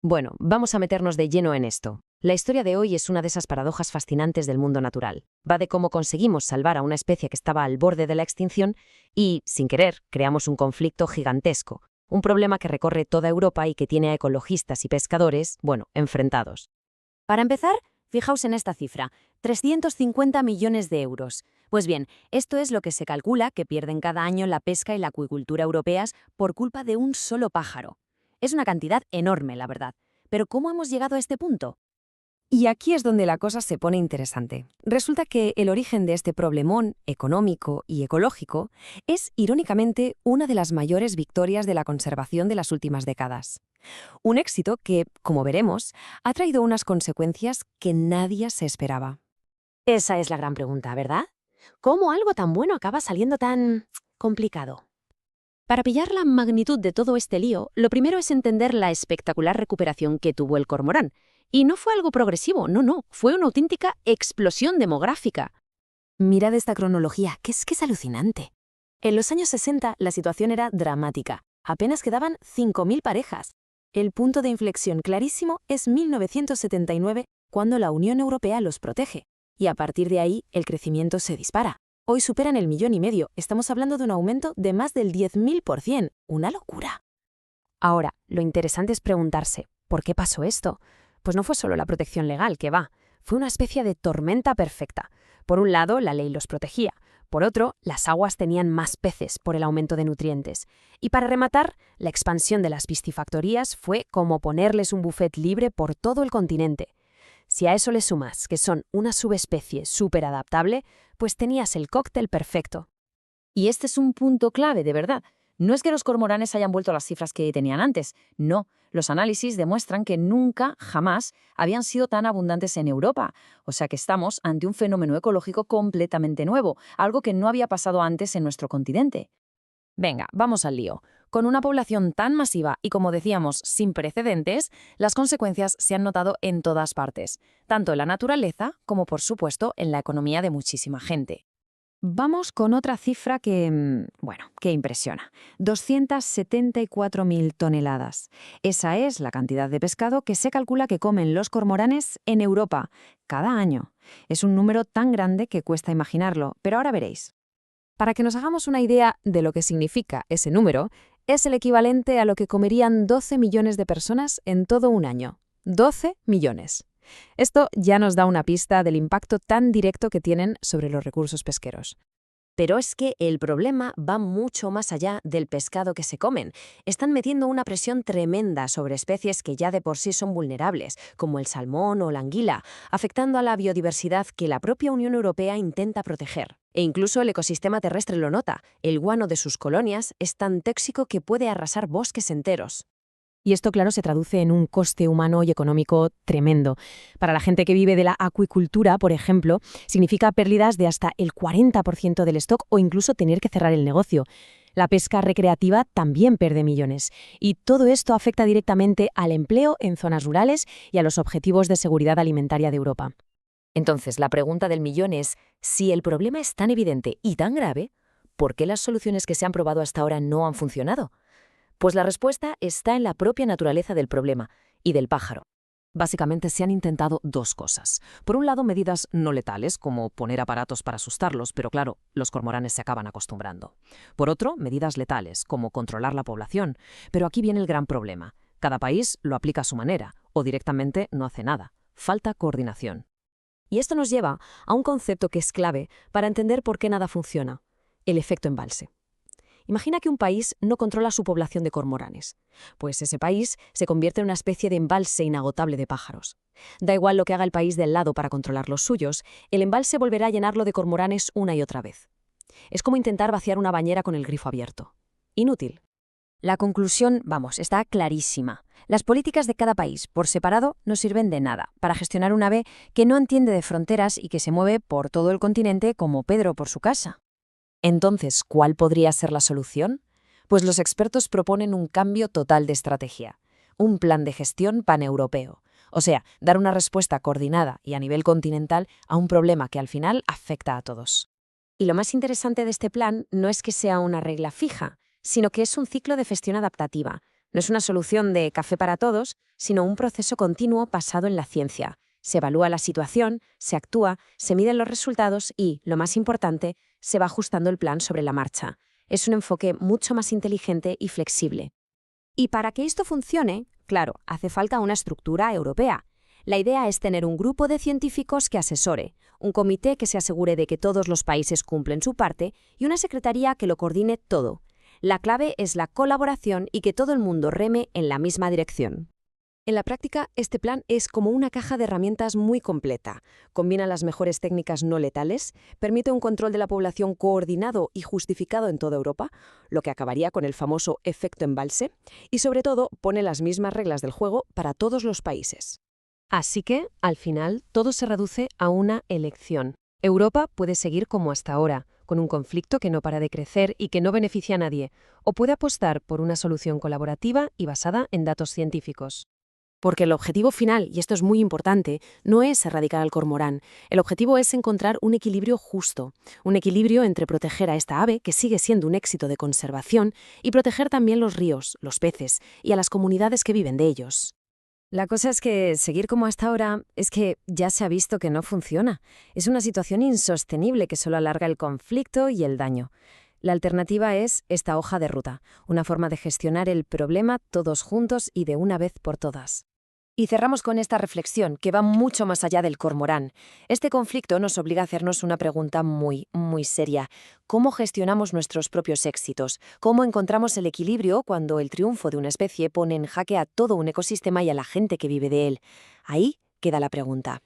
Bueno, vamos a meternos de lleno en esto. La historia de hoy es una de esas paradojas fascinantes del mundo natural. Va de cómo conseguimos salvar a una especie que estaba al borde de la extinción y, sin querer, creamos un conflicto gigantesco. Un problema que recorre toda Europa y que tiene a ecologistas y pescadores, enfrentados. Para empezar, fijaos en esta cifra, 350 millones de euros. Pues bien, esto es lo que se calcula que pierden cada año la pesca y la acuicultura europeas por culpa de un solo pájaro. Es una cantidad enorme, la verdad. Pero ¿cómo hemos llegado a este punto? Y aquí es donde la cosa se pone interesante. Resulta que el origen de este problemón económico y ecológico es, irónicamente, una de las mayores victorias de la conservación de las últimas décadas. Un éxito que, como veremos, ha traído unas consecuencias que nadie se esperaba. Esa es la gran pregunta, ¿verdad? ¿Cómo algo tan bueno acaba saliendo tan complicado? Para pillar la magnitud de todo este lío, lo primero es entender la espectacular recuperación que tuvo el cormorán. Y no fue algo progresivo, no, fue una auténtica explosión demográfica. Mirad esta cronología, que es alucinante. En los años 60 la situación era dramática. Apenas quedaban 5.000 parejas. El punto de inflexión clarísimo es 1979, cuando la Unión Europea los protege. Y a partir de ahí, el crecimiento se dispara. Hoy superan el 1,5 millones. Estamos hablando de un aumento de más del 10.000%. ¡Una locura! Ahora, lo interesante es preguntarse, ¿por qué pasó esto? Pues no fue solo la protección legal, que va. Fue una especie de tormenta perfecta. Por un lado, la ley los protegía. Por otro, las aguas tenían más peces por el aumento de nutrientes. Y para rematar, la expansión de las piscifactorías fue como ponerles un buffet libre por todo el continente. Si a eso le sumas que son una subespecie súper adaptable, pues tenías el cóctel perfecto. Y este es un punto clave, de verdad. No es que los cormoranes hayan vuelto a las cifras que tenían antes, no. Los análisis demuestran que nunca, jamás, habían sido tan abundantes en Europa. O sea que estamos ante un fenómeno ecológico completamente nuevo, algo que no había pasado antes en nuestro continente. Venga, vamos al lío. Con una población tan masiva y, como decíamos, sin precedentes, las consecuencias se han notado en todas partes, tanto en la naturaleza como, por supuesto, en la economía de muchísima gente. Vamos con otra cifra que impresiona. 274.000 toneladas. Esa es la cantidad de pescado que se calcula que comen los cormoranes en Europa cada año. Es un número tan grande que cuesta imaginarlo, pero ahora veréis. Para que nos hagamos una idea de lo que significa ese número, es el equivalente a lo que comerían 12 millones de personas en todo un año. 12 millones. Esto ya nos da una pista del impacto tan directo que tienen sobre los recursos pesqueros. Pero es que el problema va mucho más allá del pescado que se comen. Están metiendo una presión tremenda sobre especies que ya de por sí son vulnerables, como el salmón o la anguila, afectando a la biodiversidad que la propia Unión Europea intenta proteger. E incluso el ecosistema terrestre lo nota. El guano de sus colonias es tan tóxico que puede arrasar bosques enteros. Y esto, claro, se traduce en un coste humano y económico tremendo. Para la gente que vive de la acuicultura, por ejemplo, significa pérdidas de hasta el 40% del stock o incluso tener que cerrar el negocio. La pesca recreativa también pierde millones. Y todo esto afecta directamente al empleo en zonas rurales y a los objetivos de seguridad alimentaria de Europa. Entonces, la pregunta del millón es, si el problema es tan evidente y tan grave, ¿por qué las soluciones que se han probado hasta ahora no han funcionado? Pues la respuesta está en la propia naturaleza del problema y del pájaro. Básicamente se han intentado dos cosas. Por un lado, medidas no letales, como poner aparatos para asustarlos, pero claro, los cormoranes se acaban acostumbrando. Por otro, medidas letales, como controlar la población. Pero aquí viene el gran problema. Cada país lo aplica a su manera, o directamente no hace nada. Falta coordinación. Y esto nos lleva a un concepto que es clave para entender por qué nada funciona: el efecto embalse. Imagina que un país no controla su población de cormoranes. Pues ese país se convierte en una especie de embalse inagotable de pájaros. Da igual lo que haga el país del lado para controlar los suyos, el embalse volverá a llenarlo de cormoranes una y otra vez. Es como intentar vaciar una bañera con el grifo abierto. Inútil. La conclusión, está clarísima. Las políticas de cada país, por separado, no sirven de nada para gestionar un ave que no entiende de fronteras y que se mueve por todo el continente como Pedro por su casa. Entonces, ¿cuál podría ser la solución? Pues los expertos proponen un cambio total de estrategia, un plan de gestión paneuropeo, o sea, dar una respuesta coordinada y a nivel continental a un problema que al final afecta a todos. Y lo más interesante de este plan no es que sea una regla fija, sino que es un ciclo de gestión adaptativa. No es una solución de café para todos, sino un proceso continuo basado en la ciencia. Se evalúa la situación, se actúa, se miden los resultados y, lo más importante, se va ajustando el plan sobre la marcha. Es un enfoque mucho más inteligente y flexible. Y para que esto funcione, claro, hace falta una estructura europea. La idea es tener un grupo de científicos que asesore, un comité que se asegure de que todos los países cumplen su parte y una secretaría que lo coordine todo. La clave es la colaboración y que todo el mundo reme en la misma dirección. En la práctica, este plan es como una caja de herramientas muy completa. Combina las mejores técnicas no letales, permite un control de la población coordinado y justificado en toda Europa, lo que acabaría con el famoso efecto embalse, y sobre todo pone las mismas reglas del juego para todos los países. Así que, al final, todo se reduce a una elección. Europa puede seguir como hasta ahora, con un conflicto que no para de crecer y que no beneficia a nadie, o puede apostar por una solución colaborativa y basada en datos científicos. Porque el objetivo final, y esto es muy importante, no es erradicar al cormorán. El objetivo es encontrar un equilibrio justo, un equilibrio entre proteger a esta ave, que sigue siendo un éxito de conservación, y proteger también los ríos, los peces y a las comunidades que viven de ellos. La cosa es que seguir como hasta ahora es que ya se ha visto que no funciona. Es una situación insostenible que solo alarga el conflicto y el daño. La alternativa es esta hoja de ruta, una forma de gestionar el problema todos juntos y de una vez por todas. Y cerramos con esta reflexión, que va mucho más allá del cormorán. Este conflicto nos obliga a hacernos una pregunta muy, muy seria. ¿Cómo gestionamos nuestros propios éxitos? ¿Cómo encontramos el equilibrio cuando el triunfo de una especie pone en jaque a todo un ecosistema y a la gente que vive de él? Ahí queda la pregunta.